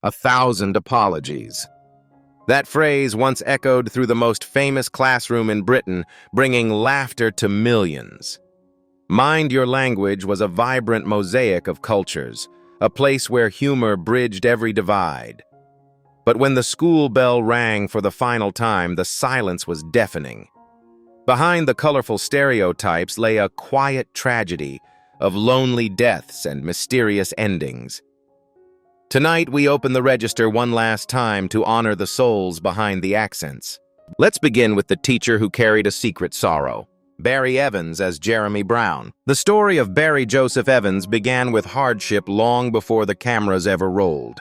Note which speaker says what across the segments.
Speaker 1: 1,000 apologies. That phrase once echoed through the most famous classroom in Britain, bringing laughter to millions. Mind Your Language was a vibrant mosaic of cultures, a place where humor bridged every divide. But when the school bell rang for the final time, the silence was deafening. Behind the colorful stereotypes lay a quiet tragedy of lonely deaths and mysterious endings. Tonight, we open the register one last time to honor the souls behind the accents. Let's begin with the teacher who carried a secret sorrow, Barry Evans as Jeremy Brown. The story of Barry Joseph Evans began with hardship long before the cameras ever rolled.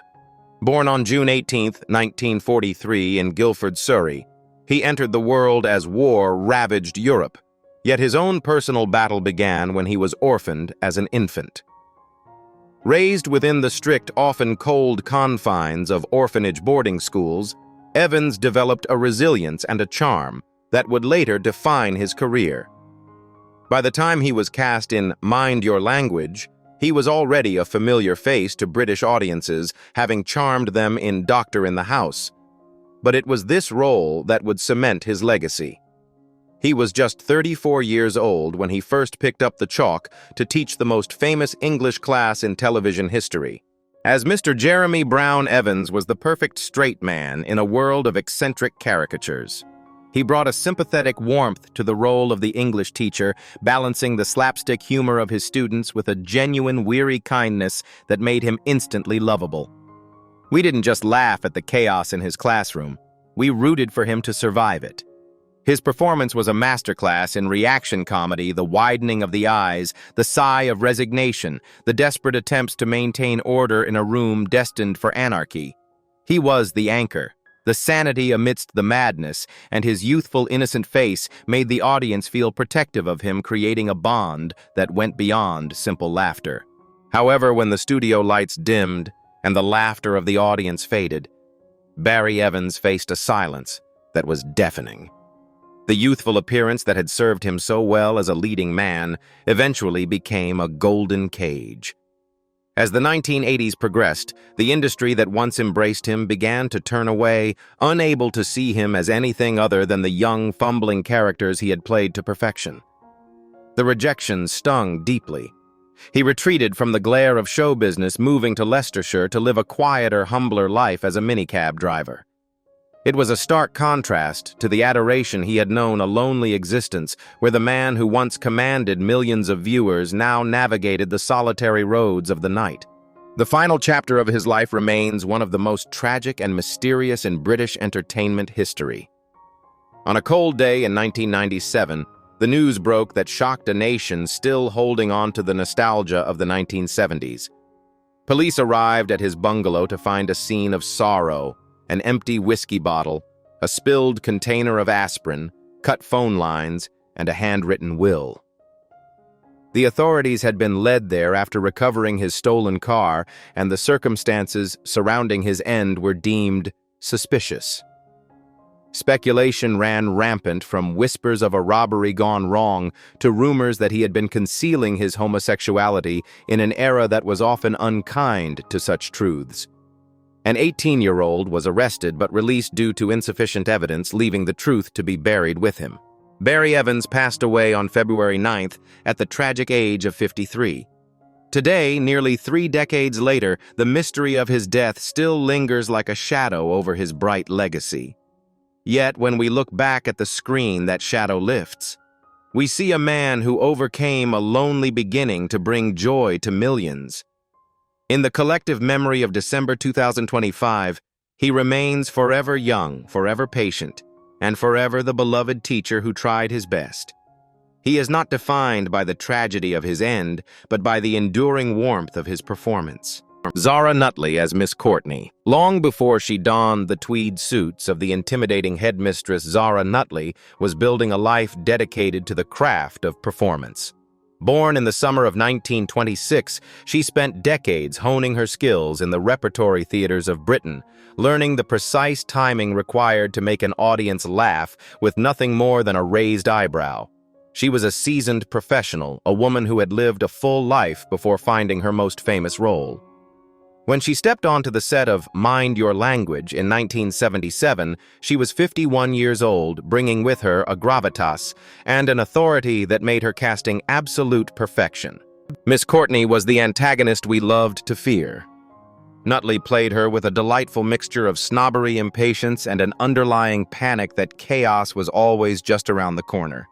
Speaker 1: Born on June 18, 1943 in Guildford, Surrey, he entered the world as war ravaged Europe, yet his own personal battle began when he was orphaned as an infant. Raised within the strict, often cold confines of orphanage boarding schools, Evans developed a resilience and a charm that would later define his career. By the time he was cast in Mind Your Language, he was already a familiar face to British audiences, having charmed them in Doctor in the House. But it was this role that would cement his legacy. He was just 34 years old when he first picked up the chalk to teach the most famous English class in television history. As Mr. Jeremy Brown Evans was the perfect straight man in a world of eccentric caricatures. He brought a sympathetic warmth to the role of the English teacher, balancing the slapstick humor of his students with a genuine, weary kindness that made him instantly lovable. We didn't just laugh at the chaos in his classroom, we rooted for him to survive it. His performance was a masterclass in reaction comedy, the widening of the eyes, the sigh of resignation, the desperate attempts to maintain order in a room destined for anarchy. He was the anchor, the sanity amidst the madness, and his youthful, innocent face made the audience feel protective of him, creating a bond that went beyond simple laughter. However, when the studio lights dimmed and the laughter of the audience faded, Barry Evans faced a silence that was deafening. The youthful appearance that had served him so well as a leading man eventually became a golden cage. As the 1980s progressed, the industry that once embraced him began to turn away, unable to see him as anything other than the young, fumbling characters he had played to perfection. The rejection stung deeply. He retreated from the glare of show business, moving to Leicestershire to live a quieter, humbler life as a minicab driver. It was a stark contrast to the adoration he had known, a lonely existence where the man who once commanded millions of viewers now navigated the solitary roads of the night. The final chapter of his life remains one of the most tragic and mysterious in British entertainment history. On a cold day in 1997, the news broke that shocked a nation still holding on to the nostalgia of the 1970s. Police arrived at his bungalow to find a scene of sorrow: an empty whiskey bottle, a spilled container of aspirin, cut phone lines, and a handwritten will. The authorities had been led there after recovering his stolen car, and the circumstances surrounding his end were deemed suspicious. Speculation ran rampant, from whispers of a robbery gone wrong to rumors that he had been concealing his homosexuality in an era that was often unkind to such truths. An 18-year-old was arrested but released due to insufficient evidence, leaving the truth to be buried with him. Barry Evans passed away on February 9th at the tragic age of 53. Today, nearly 3 decades later, the mystery of his death still lingers like a shadow over his bright legacy. Yet, when we look back at the screen that shadow lifts, we see a man who overcame a lonely beginning to bring joy to millions. In the collective memory of December 2025, he remains forever young, forever patient, and forever the beloved teacher who tried his best. He is not defined by the tragedy of his end, but by the enduring warmth of his performance. Zara Nutley as Miss Courtney. Long before she donned the tweed suits of the intimidating headmistress, Zara Nutley was building a life dedicated to the craft of performance. Born in the summer of 1926, she spent decades honing her skills in the repertory theaters of Britain, learning the precise timing required to make an audience laugh with nothing more than a raised eyebrow. She was a seasoned professional, a woman who had lived a full life before finding her most famous role. When she stepped onto the set of Mind Your Language in 1977, she was 51 years old, bringing with her a gravitas and an authority that made her casting absolute perfection. Miss Courtney was the antagonist we loved to fear. Nutley played her with a delightful mixture of snobbery, impatience, and an underlying panic that chaos was always just around the corner.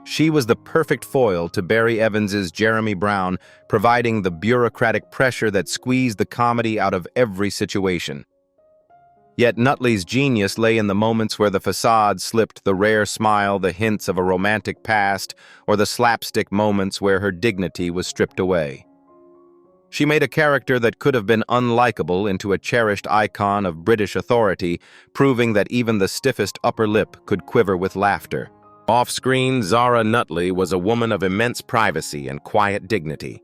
Speaker 1: She was the perfect foil to Barry Evans's Jeremy Brown, providing the bureaucratic pressure that squeezed the comedy out of every situation. Yet Nutley's genius lay in the moments where the facade slipped the rare smile, the hints of a romantic past, or the slapstick moments where her dignity was stripped away. She made a character that could have been unlikable into a cherished icon of British authority, proving that even the stiffest upper lip could quiver with laughter. Off-screen, Zara Nutley was a woman of immense privacy and quiet dignity.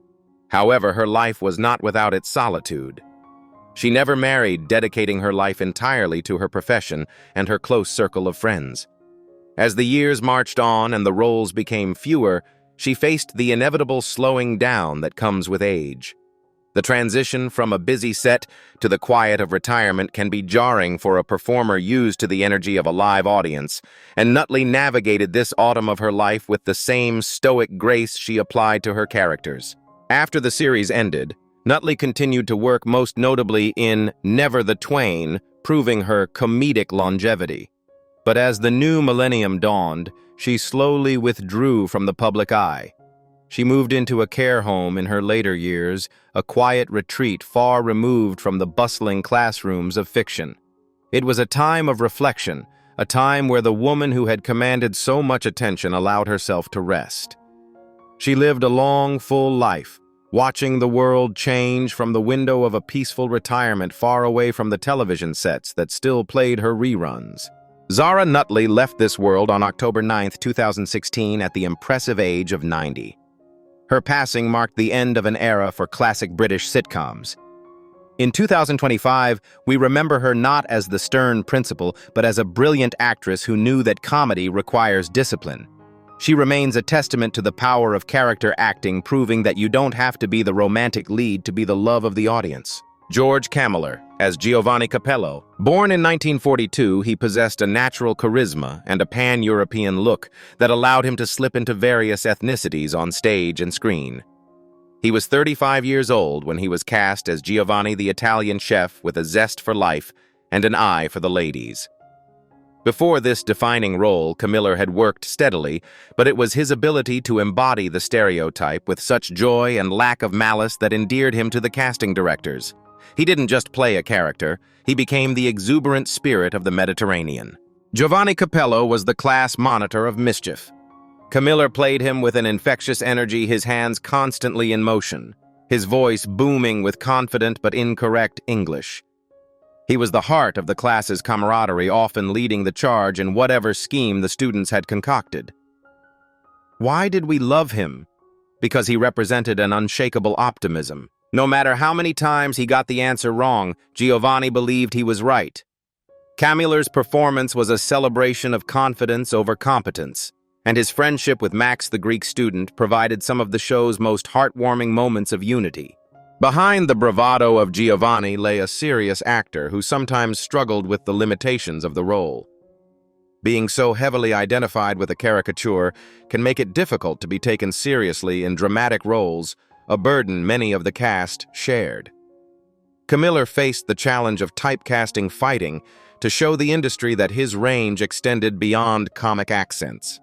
Speaker 1: However, her life was not without its solitude. She never married, dedicating her life entirely to her profession and her close circle of friends. As the years marched on and the roles became fewer, she faced the inevitable slowing down that comes with age. The transition from a busy set to the quiet of retirement can be jarring for a performer used to the energy of a live audience, and Nutley navigated this autumn of her life with the same stoic grace she applied to her characters. After the series ended, Nutley continued to work most notably in Never the Twain, proving her comedic longevity. But as the new millennium dawned, she slowly withdrew from the public eye. She moved into a care home in her later years, a quiet retreat far removed from the bustling classrooms of fiction. It was a time of reflection, a time where the woman who had commanded so much attention allowed herself to rest. She lived a long, full life, watching the world change from the window of a peaceful retirement far away from the television sets that still played her reruns. Zara Nutley left this world on October 9, 2016 at the impressive age of 90. Her passing marked the end of an era for classic British sitcoms. In 2025, we remember her not as the stern principal, but as a brilliant actress who knew that comedy requires discipline. She remains a testament to the power of character acting, proving that you don't have to be the romantic lead to be the love of the audience. George Camiller, as Giovanni Capello. Born in 1942, he possessed a natural charisma and a pan-European look that allowed him to slip into various ethnicities on stage and screen. He was 35 years old when he was cast as Giovanni the Italian chef with a zest for life and an eye for the ladies. Before this defining role, Camiller had worked steadily, but it was his ability to embody the stereotype with such joy and lack of malice that endeared him to the casting directors. He didn't just play a character, he became the exuberant spirit of the Mediterranean. Giovanni Capello was the class monitor of mischief. Camiller played him with an infectious energy, his hands constantly in motion, his voice booming with confident but incorrect English. He was the heart of the class's camaraderie, often leading the charge in whatever scheme the students had concocted. Why did we love him? Because he represented an unshakable optimism. No matter how many times he got the answer wrong, Giovanni believed he was right. Camiller's performance was a celebration of confidence over competence, and his friendship with Max the Greek student provided some of the show's most heartwarming moments of unity. Behind the bravado of Giovanni lay a serious actor who sometimes struggled with the limitations of the role. Being so heavily identified with a caricature can make it difficult to be taken seriously in dramatic roles, a burden many of the cast shared. Camiller faced the challenge of typecasting fighting to show the industry that his range extended beyond comic accents.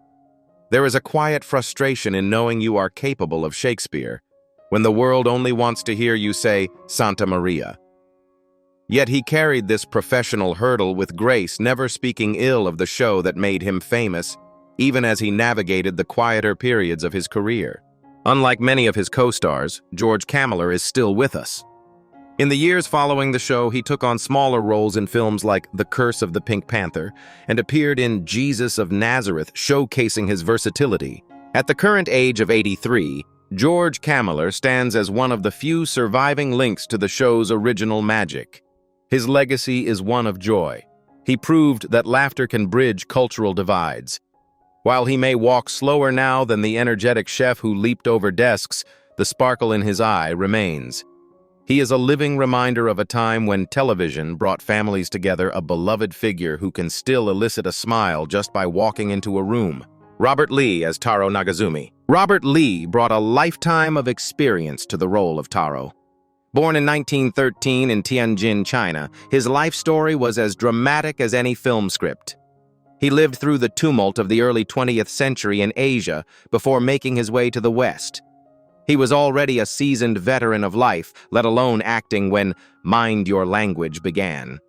Speaker 1: There is a quiet frustration in knowing you are capable of Shakespeare, when the world only wants to hear you say Santa Maria. Yet he carried this professional hurdle with grace, never speaking ill of the show that made him famous, even as he navigated the quieter periods of his career. Unlike many of his co-stars, George Camiller is still with us. In the years following the show, he took on smaller roles in films like The Curse of the Pink Panther and appeared in Jesus of Nazareth, showcasing his versatility. At the current age of 83, George Camiller stands as one of the few surviving links to the show's original magic. His legacy is one of joy. He proved that laughter can bridge cultural divides. While he may walk slower now than the energetic chef who leaped over desks, the sparkle in his eye remains. He is a living reminder of a time when television brought families together, a beloved figure who can still elicit a smile just by walking into a room. Robert Lee as Tarō Nagazumi. Robert Lee brought a lifetime of experience to the role of Tarō. Born in 1913 in Tianjin, China, his life story was as dramatic as any film script. He lived through the tumult of the early 20th century in Asia before making his way to the West. He was already a seasoned veteran of life, let alone acting, when Mind Your Language began.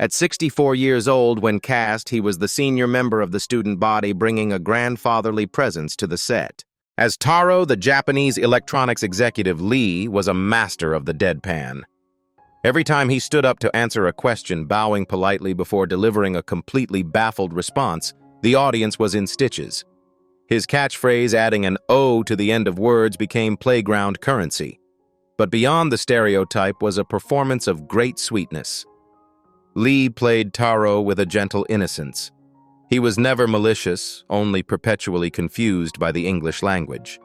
Speaker 1: At 64 years old when cast, he was the senior member of the student body, bringing a grandfatherly presence to the set. As Tarō, the Japanese electronics executive, Lee was a master of the deadpan. Every time he stood up to answer a question, bowing politely before delivering a completely baffled response, the audience was in stitches. His catchphrase, adding an O to the end of words, became playground currency. But beyond the stereotype was a performance of great sweetness. Lee played Tarō with a gentle innocence. He was never malicious, only perpetually confused by the English language.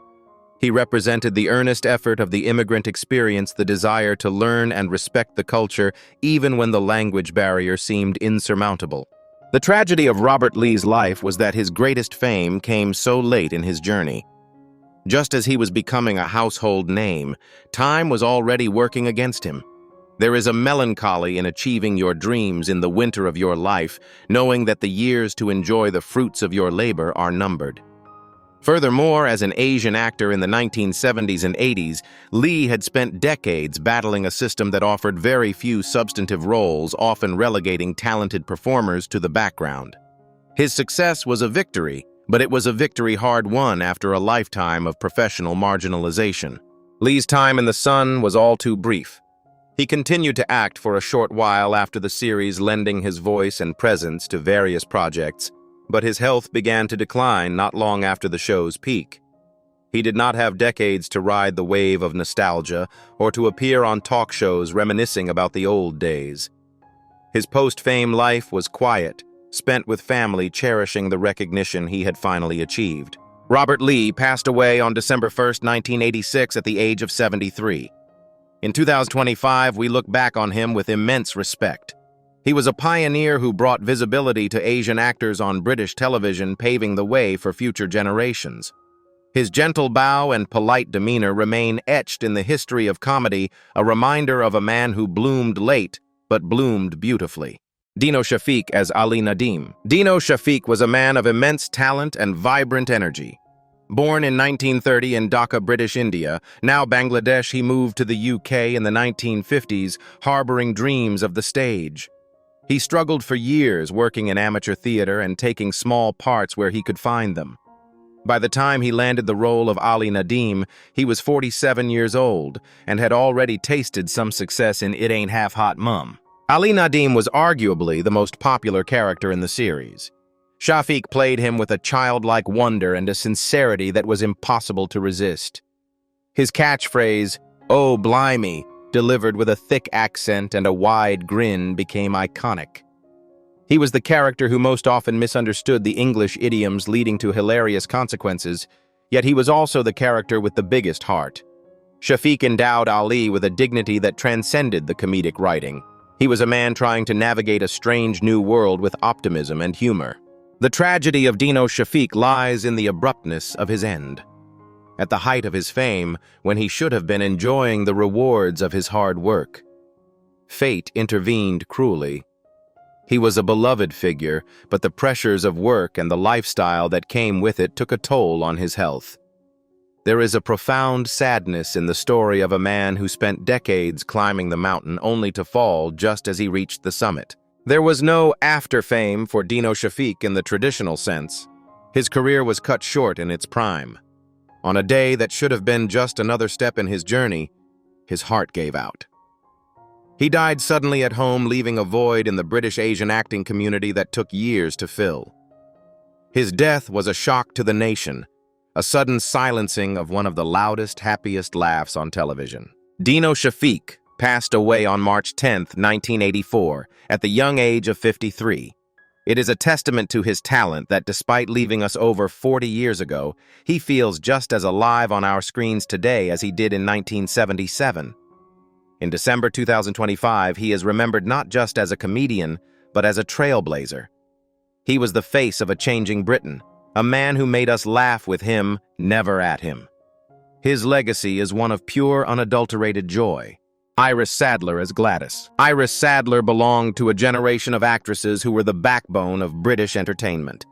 Speaker 1: He represented the earnest effort of the immigrant experience, the desire to learn and respect the culture, even when the language barrier seemed insurmountable. The tragedy of Robert Lee's life was that his greatest fame came so late in his journey. Just as he was becoming a household name, time was already working against him. There is a melancholy in achieving your dreams in the winter of your life, knowing that the years to enjoy the fruits of your labor are numbered. Furthermore, as an Asian actor in the 1970s and 80s, Lee had spent decades battling a system that offered very few substantive roles, often relegating talented performers to the background. His success was a victory, but it was a victory hard won after a lifetime of professional marginalization. Lee's time in the sun was all too brief. He continued to act for a short while after the series, lending his voice and presence to various projects, but his health began to decline not long after the show's peak. He did not have decades to ride the wave of nostalgia or to appear on talk shows reminiscing about the old days. His post-fame life was quiet, spent with family cherishing the recognition he had finally achieved. Robert Lee passed away on December 1, 1986 at the age of 73. In 2025, we look back on him with immense respect. He was a pioneer who brought visibility to Asian actors on British television, paving the way for future generations. His gentle bow and polite demeanor remain etched in the history of comedy, a reminder of a man who bloomed late, but bloomed beautifully. Dino Shafeek as Ali Nadim. Dino Shafeek was a man of immense talent and vibrant energy. Born in 1930 in Dhaka, British India, now Bangladesh, he moved to the UK in the 1950s, harboring dreams of the stage. He struggled for years working in amateur theater and taking small parts where he could find them. By the time he landed the role of Ali Nadim, he was 47 years old and had already tasted some success in It Ain't Half Hot Mum. Ali Nadim was arguably the most popular character in the series. Shafeek played him with a childlike wonder and a sincerity that was impossible to resist. His catchphrase, "Oh, blimey," delivered with a thick accent and a wide grin, became iconic. He was the character who most often misunderstood the English idioms, leading to hilarious consequences, yet he was also the character with the biggest heart. Shafeek endowed Ali with a dignity that transcended the comedic writing. He was a man trying to navigate a strange new world with optimism and humor. The tragedy of Dino Shafeek lies in the abruptness of his end. At the height of his fame, when he should have been enjoying the rewards of his hard work, fate intervened cruelly. He was a beloved figure, but the pressures of work and the lifestyle that came with it took a toll on his health. There is a profound sadness in the story of a man who spent decades climbing the mountain only to fall just as he reached the summit. There was no after fame for Dino Shafeek in the traditional sense. His career was cut short in its prime. On a day that should have been just another step in his journey, his heart gave out. He died suddenly at home, leaving a void in the British Asian acting community that took years to fill. His death was a shock to the nation, a sudden silencing of one of the loudest, happiest laughs on television. Dino Shafeek passed away on March 10, 1984, at the young age of 53. It is a testament to his talent that despite leaving us over 40 years ago, he feels just as alive on our screens today as he did in 1977. In December 2025, he is remembered not just as a comedian, but as a trailblazer. He was the face of a changing Britain, a man who made us laugh with him, never at him. His legacy is one of pure, unadulterated joy. Iris Sadler as Gladys. Iris Sadler belonged to a generation of actresses who were the backbone of British entertainment.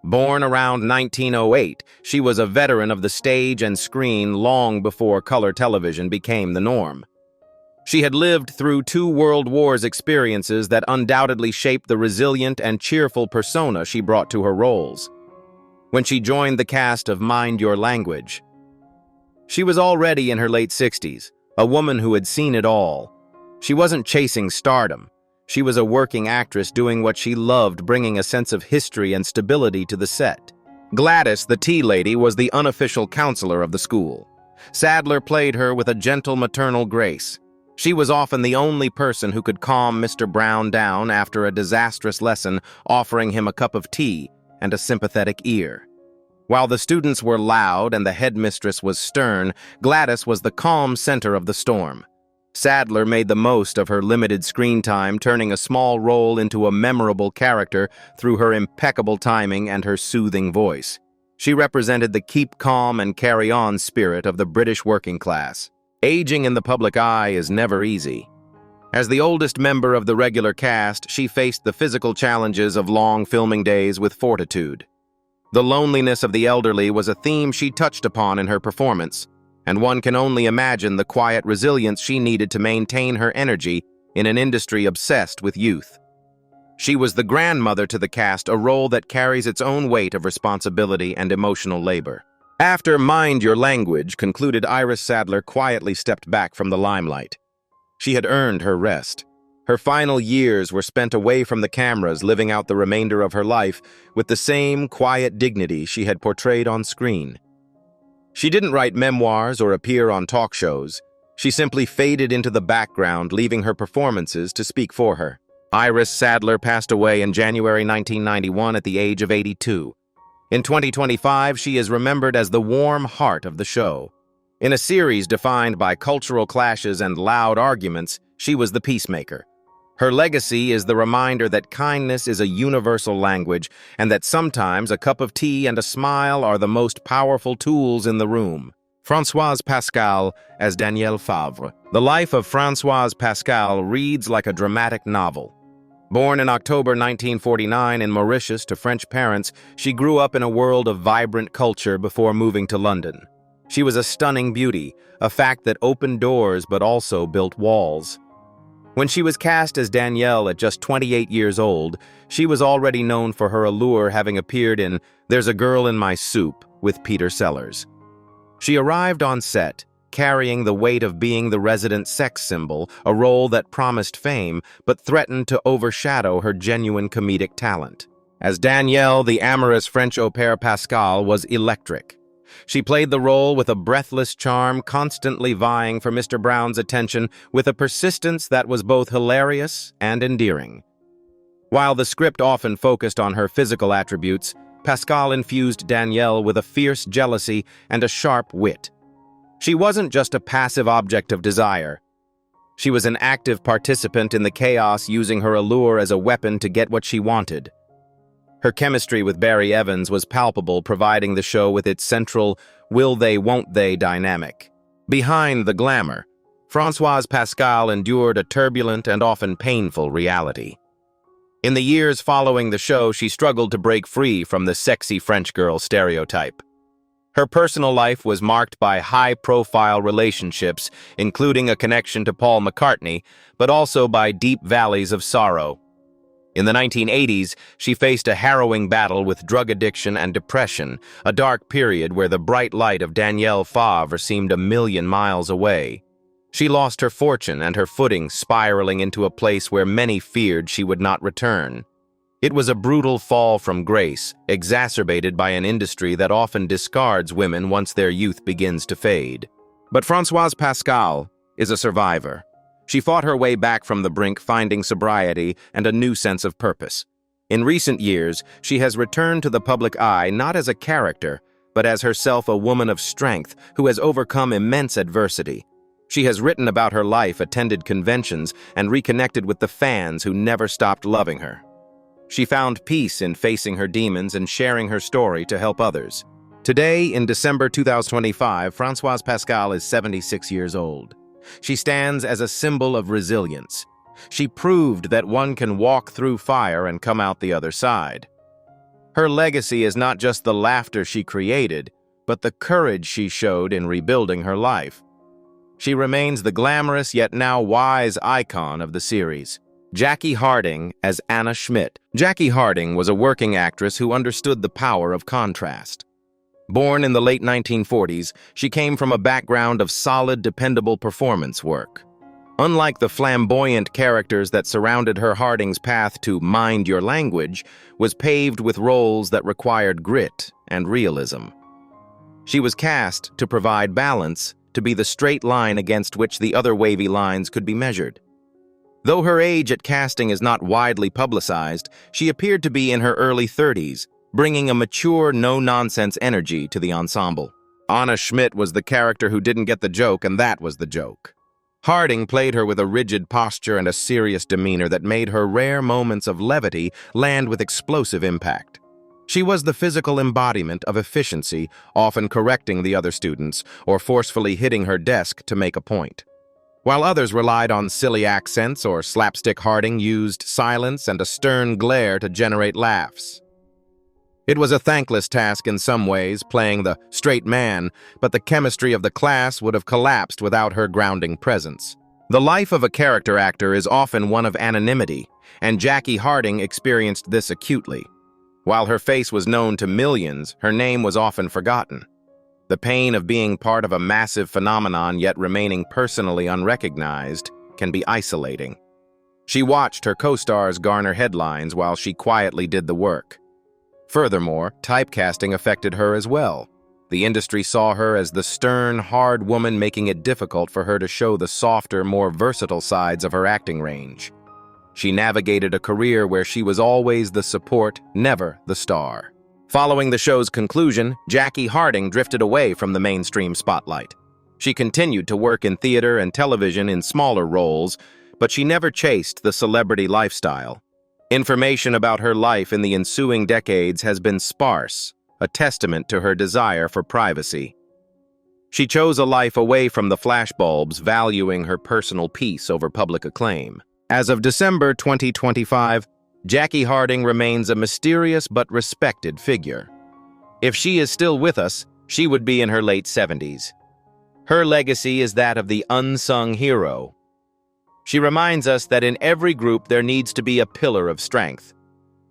Speaker 1: Born around 1908, she was a veteran of the stage and screen long before color television became the norm. She had lived through 2 World Wars experiences that undoubtedly shaped the resilient and cheerful persona she brought to her roles. When she joined the cast of Mind Your Language, she was already in her late 60s, a woman who had seen it all. She wasn't chasing stardom. She was a working actress doing what she loved, bringing a sense of history and stability to the set. Gladys, the tea lady, was the unofficial counselor of the school. Sadler played her with a gentle maternal grace. She was often the only person who could calm Mr. Brown down after a disastrous lesson, offering him a cup of tea and a sympathetic ear. While the students were loud and the headmistress was stern, Gladys was the calm center of the storm. Sadler made the most of her limited screen time, turning a small role into a memorable character through her impeccable timing and her soothing voice. She represented the keep calm and carry on spirit of the British working class. Aging in the public eye is never easy. As the oldest member of the regular cast, she faced the physical challenges of long filming days with fortitude. The loneliness of the elderly was a theme she touched upon in her performance, and one can only imagine the quiet resilience she needed to maintain her energy in an industry obsessed with youth. She was the grandmother to the cast, a role that carries its own weight of responsibility and emotional labor. After Mind Your Language concluded, Iris Sadler quietly stepped back from the limelight. She had earned her rest. Her final years were spent away from the cameras, living out the remainder of her life with the same quiet dignity she had portrayed on screen. She didn't write memoirs or appear on talk shows. She simply faded into the background, leaving her performances to speak for her. Iris Sadler passed away in January 1991 at the age of 82. In 2025, she is remembered as the warm heart of the show. In a series defined by cultural clashes and loud arguments, she was the peacemaker. Her legacy is the reminder that kindness is a universal language and that sometimes a cup of tea and a smile are the most powerful tools in the room. Françoise Pascal as Danielle Favre. The life of Françoise Pascal reads like a dramatic novel. Born in October 1949 in Mauritius to French parents, she grew up in a world of vibrant culture before moving to London. She was a stunning beauty, a fact that opened doors but also built walls. When she was cast as Danielle at just 28 years old, she was already known for her allure, having appeared in There's a Girl in My Soup with Peter Sellers. She arrived on set, carrying the weight of being the resident sex symbol, a role that promised fame but threatened to overshadow her genuine comedic talent. As Danielle, the amorous French au pair Pascal was electric. She played the role with a breathless charm, constantly vying for Mr. Brown's attention with a persistence that was both hilarious and endearing. While the script often focused on her physical attributes, Pascal infused Danielle with a fierce jealousy and a sharp wit. She wasn't just a passive object of desire. She was an active participant in the chaos, using her allure as a weapon to get what she wanted. Her chemistry with Barry Evans was palpable, providing the show with its central will they, won't they dynamic. Behind the glamour, Françoise Pascal endured a turbulent and often painful reality. In the years following the show, she struggled to break free from the sexy French girl stereotype. Her personal life was marked by high-profile relationships, including a connection to Paul McCartney, but also by deep valleys of sorrow. In the 1980s, she faced a harrowing battle with drug addiction and depression, a dark period where the bright light of Danielle Favre seemed a million miles away. She lost her fortune and her footing, spiraling into a place where many feared she would not return. It was a brutal fall from grace, exacerbated by an industry that often discards women once their youth begins to fade. But Françoise Pascal is a survivor. She fought her way back from the brink, finding sobriety and a new sense of purpose. In recent years, she has returned to the public eye not as a character, but as herself a woman of strength who has overcome immense adversity. She has written about her life, attended conventions, and reconnected with the fans who never stopped loving her. She found peace in facing her demons and sharing her story to help others. Today, in December 2025, Françoise Pascal is 76 years old. She stands as a symbol of resilience. She proved that one can walk through fire and come out the other side. Her legacy is not just the laughter she created, but the courage she showed in rebuilding her life. She remains the glamorous yet now wise icon of the series. Jacki Harding as Anna Schmidt. Jacki Harding was a working actress who understood the power of contrast. Born in the late 1940s, she came from a background of solid, dependable performance work. Unlike the flamboyant characters that surrounded her, Harding's path to mind your language was paved with roles that required grit and realism. She was cast to provide balance, to be the straight line against which the other wavy lines could be measured. Though her age at casting is not widely publicized, she appeared to be in her early 30s, bringing a mature, no-nonsense energy to the ensemble. Anna Schmidt was the character who didn't get the joke, and that was the joke. Harding played her with a rigid posture and a serious demeanor that made her rare moments of levity land with explosive impact. She was the physical embodiment of efficiency, often correcting the other students or forcefully hitting her desk to make a point. While others relied on silly accents or slapstick, Harding used silence and a stern glare to generate laughs. It was a thankless task in some ways, playing the straight man, but the chemistry of the class would have collapsed without her grounding presence. The life of a character actor is often one of anonymity, and Jacki Harding experienced this acutely. While her face was known to millions, her name was often forgotten. The pain of being part of a massive phenomenon yet remaining personally unrecognized can be isolating. She watched her co-stars garner headlines while she quietly did the work. Furthermore, typecasting affected her as well. The industry saw her as the stern, hard woman, making it difficult for her to show the softer, more versatile sides of her acting range. She navigated a career where she was always the support, never the star. Following the show's conclusion, Jacki Harding drifted away from the mainstream spotlight. She continued to work in theater and television in smaller roles, but she never chased the celebrity lifestyle. Information about her life in the ensuing decades has been sparse, a testament to her desire for privacy. She chose a life away from the flashbulbs, valuing her personal peace over public acclaim. As of December 2025, Jacki Harding remains a mysterious but respected figure. If she is still with us, she would be in her late 70s. Her legacy is that of the unsung hero. She reminds us that in every group there needs to be a pillar of strength.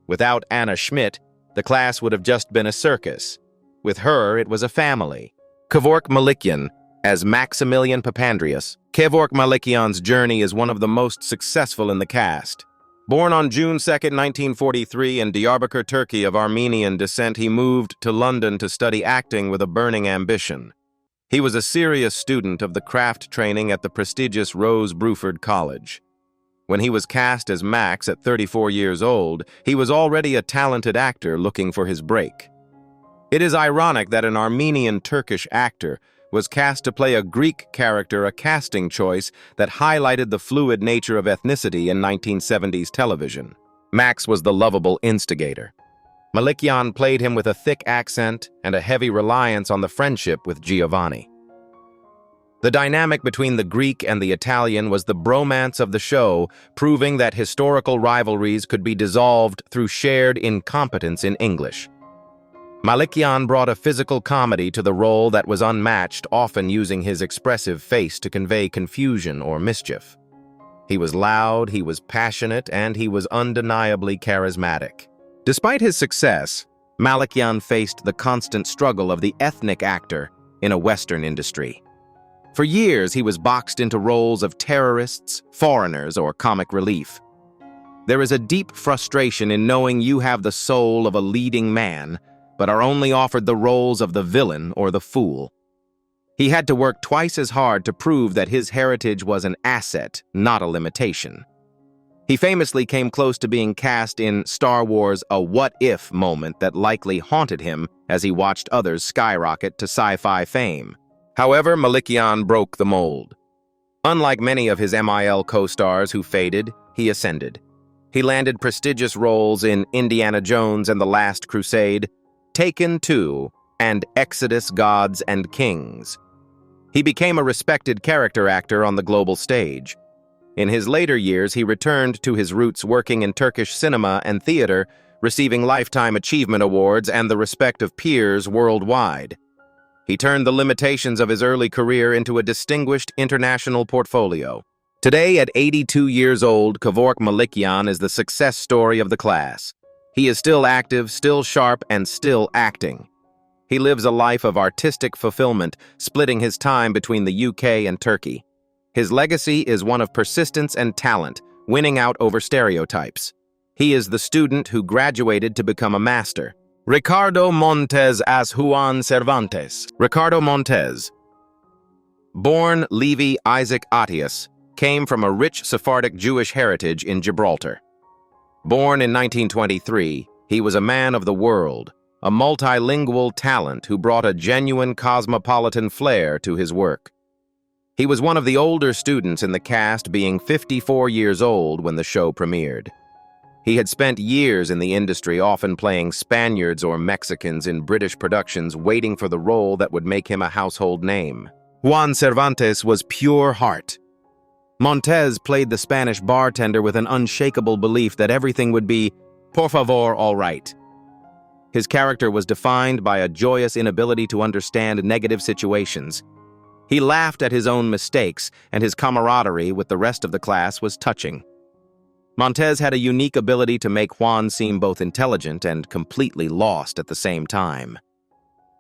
Speaker 1: Without Anna Schmidt, the class would have just been a circus. With her, it was a family. Kevork Malikyan as Maximillian Papandrious. Kevork Malikyan's journey is one of the most successful in the cast. Born on June 2, 1943 in Diyarbakir, Turkey, of Armenian descent, he moved to London to study acting with a burning ambition. He was a serious student of the craft training at the prestigious Rose Bruford College. When he was cast as Max at 34 years old, he was already a talented actor looking for his break. It is ironic that an Armenian-Turkish actor was cast to play a Greek character, a casting choice that highlighted the fluid nature of ethnicity in 1970s television. Max was the lovable instigator. Malikyan played him with a thick accent and a heavy reliance on the friendship with Giovanni. The dynamic between the Greek and the Italian was the bromance of the show, proving that historical rivalries could be dissolved through shared incompetence in English. Malikyan brought a physical comedy to the role that was unmatched, often using his expressive face to convey confusion or mischief. He was loud, he was passionate, and he was undeniably charismatic. Despite his success, Malikyan faced the constant struggle of the ethnic actor in a Western industry. For years, he was boxed into roles of terrorists, foreigners, or comic relief. There is a deep frustration in knowing you have the soul of a leading man, but are only offered the roles of the villain or the fool. He had to work twice as hard to prove that his heritage was an asset, not a limitation. He famously came close to being cast in Star Wars, a what-if moment that likely haunted him as he watched others skyrocket to sci-fi fame. However, Malikyan broke the mold. Unlike many of his MIL co-stars who faded, he ascended. He landed prestigious roles in Indiana Jones and the Last Crusade, Taken 2, and Exodus: Gods and Kings. He became a respected character actor on the global stage. In his later years, he returned to his roots working in Turkish cinema and theater, receiving Lifetime Achievement Awards and the respect of peers worldwide. He turned the limitations of his early career into a distinguished international portfolio. Today, at 82 years old, Kevork Malikyan is the success story of the class. He is still active, still sharp, and still acting. He lives a life of artistic fulfillment, splitting his time between the UK and Turkey. His legacy is one of persistence and talent, winning out over stereotypes. He is the student who graduated to become a master. Ricardo Montez as Juan Cervantes. Ricardo Montez, born Levi Isaac Attias, came from a rich Sephardic Jewish heritage in Gibraltar. Born in 1923, he was a man of the world, a multilingual talent who brought a genuine cosmopolitan flair to his work. He was one of the older students in the cast, being 54 years old when the show premiered. He had spent years in the industry, often playing Spaniards or Mexicans in British productions, waiting for the role that would make him a household name. Juan Cervantes was pure heart. Montez played the Spanish bartender with an unshakable belief that everything would be, por favor, all right. His character was defined by a joyous inability to understand negative situations. He laughed at his own mistakes, and his camaraderie with the rest of the class was touching. Montez had a unique ability to make Juan seem both intelligent and completely lost at the same time.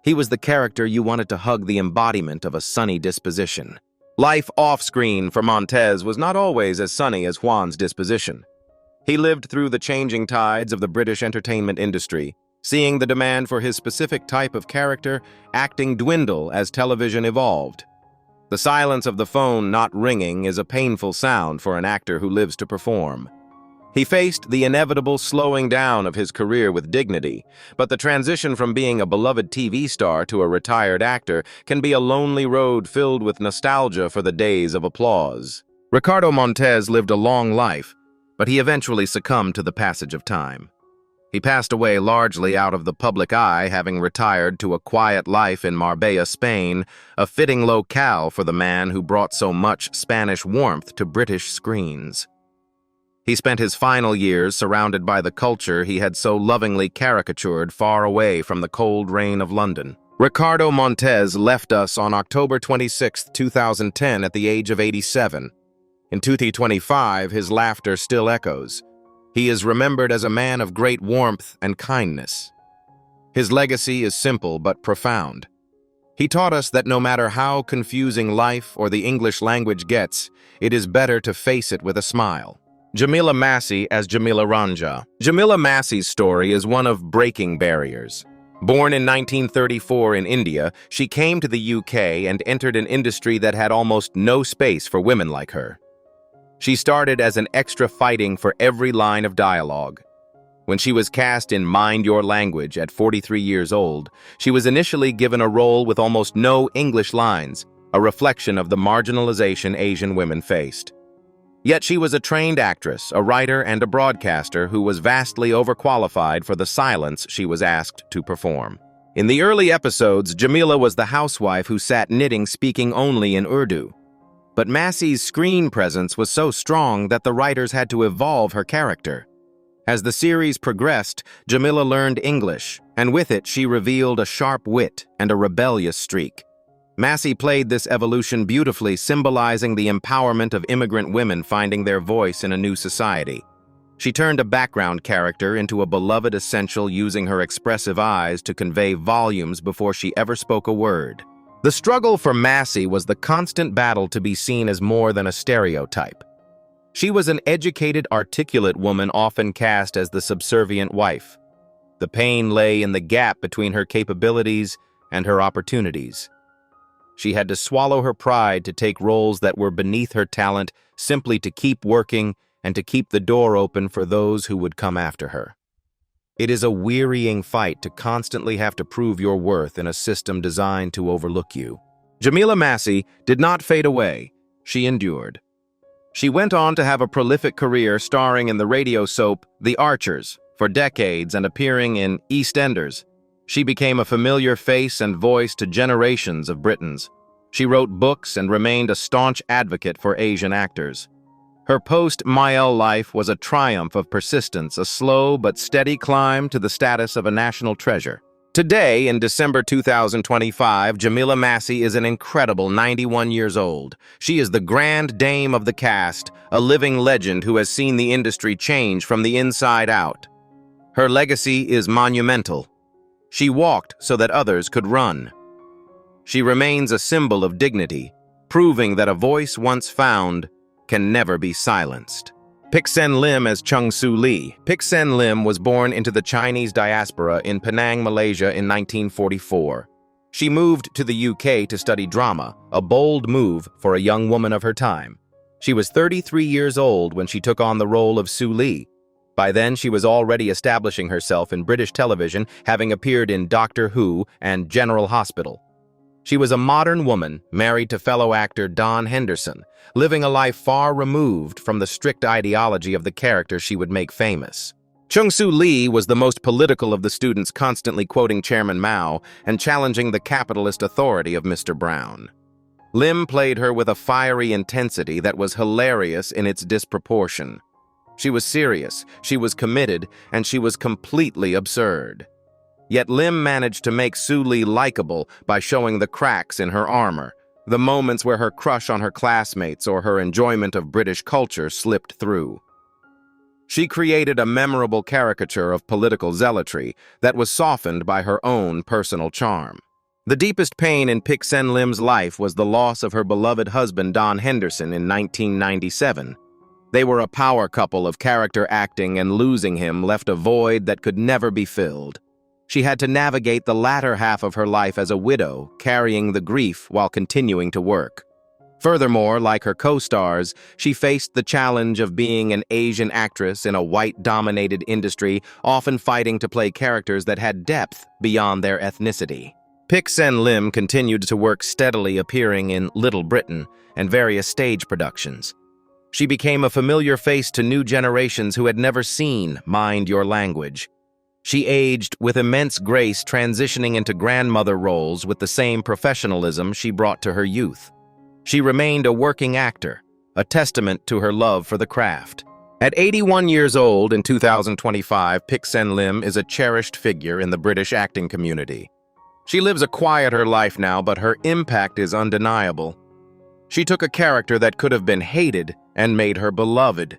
Speaker 1: He was the character you wanted to hug, the embodiment of a sunny disposition. Life off-screen for Montez was not always as sunny as Juan's disposition. He lived through the changing tides of the British entertainment industry, seeing the demand for his specific type of character acting dwindle as television evolved. The silence of the phone not ringing is a painful sound for an actor who lives to perform. He faced the inevitable slowing down of his career with dignity, but the transition from being a beloved TV star to a retired actor can be a lonely road filled with nostalgia for the days of applause. Ricardo Montez lived a long life, but he eventually succumbed to the passage of time. He passed away largely out of the public eye, having retired to a quiet life in Marbella, Spain, a fitting locale for the man who brought so much Spanish warmth to British screens. He spent his final years surrounded by the culture he had so lovingly caricatured, far away from the cold rain of London. Ricardo Montez left us on October 26, 2010 at the age of 87. In 2025, his laughter still echoes. He is remembered as a man of great warmth and kindness. His legacy is simple but profound. He taught us that no matter how confusing life or the English language gets, it is better to face it with a smile. Jamila Massey as Jamila Ranjha. Jamila Massey's story is one of breaking barriers. Born in 1934 in India, she came to the UK and entered an industry that had almost no space for women like her. She started as an extra fighting for every line of dialogue. When she was cast in Mind Your Language at 43 years old, she was initially given a role with almost no English lines, a reflection of the marginalization Asian women faced. Yet she was a trained actress, a writer, and a broadcaster who was vastly overqualified for the silence she was asked to perform. In the early episodes, Jamila was the housewife who sat knitting, speaking only in Urdu. But Massey's screen presence was so strong that the writers had to evolve her character. As the series progressed, Jamila learned English, and with it she revealed a sharp wit and a rebellious streak. Massey played this evolution beautifully, symbolizing the empowerment of immigrant women finding their voice in a new society. She turned a background character into a beloved essential, using her expressive eyes to convey volumes before she ever spoke a word. The struggle for Massey was the constant battle to be seen as more than a stereotype. She was an educated, articulate woman often cast as the subservient wife. The pain lay in the gap between her capabilities and her opportunities. She had to swallow her pride to take roles that were beneath her talent, simply to keep working and to keep the door open for those who would come after her. It is a wearying fight to constantly have to prove your worth in a system designed to overlook you. Jamila Massey did not fade away. she endured. She went on to have a prolific career starring in the radio soap The Archers for decades and appearing in EastEnders. She became a familiar face and voice to generations of Britons. She wrote books and remained a staunch advocate for Asian actors. Her post-Mael life was a triumph of persistence, a slow but steady climb to the status of a national treasure. Today, in December 2025, Jamila Massey is an incredible 91 years old. She is the grand dame of the cast, a living legend who has seen the industry change from the inside out. Her legacy is monumental. She walked so that others could run. She remains a symbol of dignity, proving that a voice once found can never be silenced. Pik Sen Lim as Chung Su-Lee. Pik Sen Lim was born into the Chinese diaspora in Penang, Malaysia in 1944. She moved to the UK to study drama, a bold move for a young woman of her time. She was 33 years old when she took on the role of Su-Lee. By then, she was already establishing herself in British television, having appeared in Doctor Who and General Hospital. She was a modern woman, married to fellow actor Don Henderson, living a life far removed from the strict ideology of the character she would make famous. Chung Su-Lee was the most political of the students, constantly quoting Chairman Mao and challenging the capitalist authority of Mr. Brown. Lim played her with a fiery intensity that was hilarious in its disproportion. She was serious, she was committed, and she was completely absurd. Yet Lim managed to make Su-Lee likable by showing the cracks in her armor, the moments where her crush on her classmates or her enjoyment of British culture slipped through. She created a memorable caricature of political zealotry that was softened by her own personal charm. The deepest pain in Pik Sen Lim's life was the loss of her beloved husband Don Henderson in 1997. They were a power couple of character acting, and losing him left a void that could never be filled. She had to navigate the latter half of her life as a widow, carrying the grief while continuing to work. Furthermore, like her co-stars, she faced the challenge of being an Asian actress in a white-dominated industry, often fighting to play characters that had depth beyond their ethnicity. Pik Sen Lim continued to work steadily, appearing in Little Britain and various stage productions. She became a familiar face to new generations who had never seen Mind Your Language. She aged with immense grace, transitioning into grandmother roles with the same professionalism she brought to her youth. She remained a working actor, a testament to her love for the craft. At 81 years old in 2025, Pik Sen Lim is a cherished figure in the British acting community. She lives a quieter life now, but her impact is undeniable. She took a character that could have been hated and made her beloved.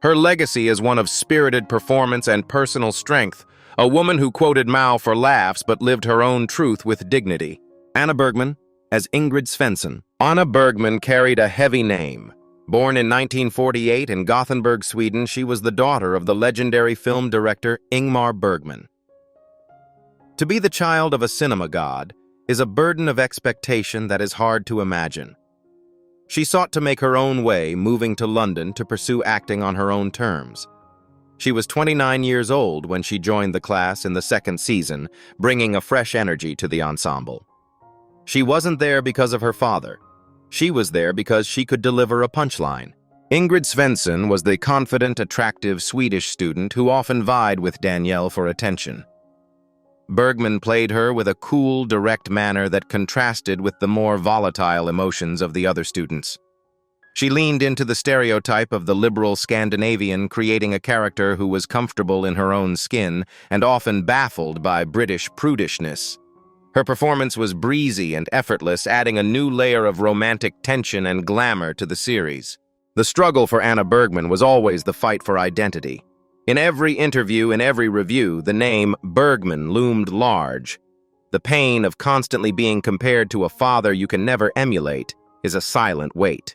Speaker 1: Her legacy is one of spirited performance and personal strength, a woman who quoted Mao for laughs but lived her own truth with dignity. Anna Bergman as Ingrid Svensson. Anna Bergman carried a heavy name. Born in 1948 in Gothenburg, Sweden, she was the daughter of the legendary film director Ingmar Bergman. To be the child of a cinema god is a burden of expectation that is hard to imagine. She sought to make her own way, moving to London to pursue acting on her own terms. She was 29 years old when she joined the class in the second season, bringing a fresh energy to the ensemble. She wasn't there because of her father. She was there because she could deliver a punchline. Ingrid Svensson was the confident, attractive Swedish student who often vied with Danielle for attention. Bergman played her with a cool, direct manner that contrasted with the more volatile emotions of the other students. She leaned into the stereotype of the liberal Scandinavian, creating a character who was comfortable in her own skin and often baffled by British prudishness. Her performance was breezy and effortless, adding a new layer of romantic tension and glamour to the series. The struggle for Anna Bergman was always the fight for identity. In every interview, in every review, the name Bergman loomed large. The pain of constantly being compared to a father you can never emulate is a silent weight.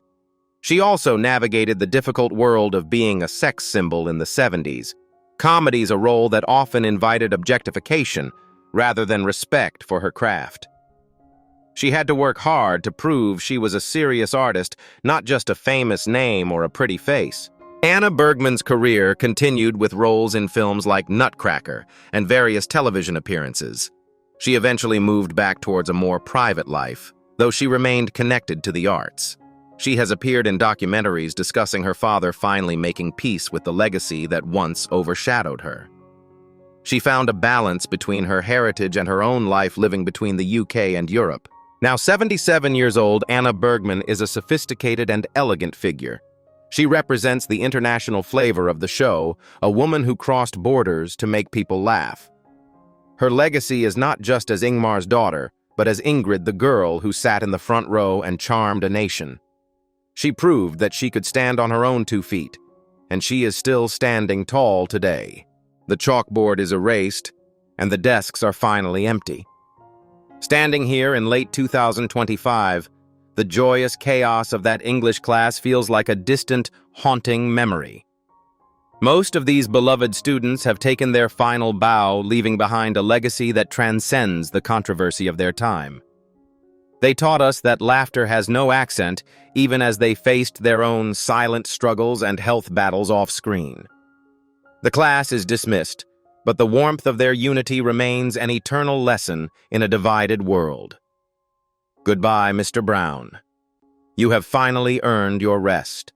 Speaker 1: She also navigated the difficult world of being a sex symbol in the 70s. Comedy's a role that often invited objectification rather than respect for her craft. She had to work hard to prove she was a serious artist, not just a famous name or a pretty face. Anna Bergman's career continued with roles in films like Nutcracker and various television appearances. She eventually moved back towards a more private life, though she remained connected to the arts. She has appeared in documentaries discussing her father finally making peace with the legacy that once overshadowed her. She found a balance between her heritage and her own life living between the UK and Europe. Now 77 years old, Anna Bergman is a sophisticated and elegant figure. She represents the international flavor of the show, a woman who crossed borders to make people laugh. Her legacy is not just as Ingmar's daughter, but as Ingrid, the girl who sat in the front row and charmed a nation. She proved that she could stand on her own 2 feet, and she is still standing tall today. The chalkboard is erased, and the desks are finally empty. Standing here in late 2025, the joyous chaos of that English class feels like a distant, haunting memory. Most of these beloved students have taken their final bow, leaving behind a legacy that transcends the controversy of their time. They taught us that laughter has no accent, even as they faced their own silent struggles and health battles off-screen. The class is dismissed, but the warmth of their unity remains an eternal lesson in a divided world. Goodbye, Mr. Brown. You have finally earned your rest.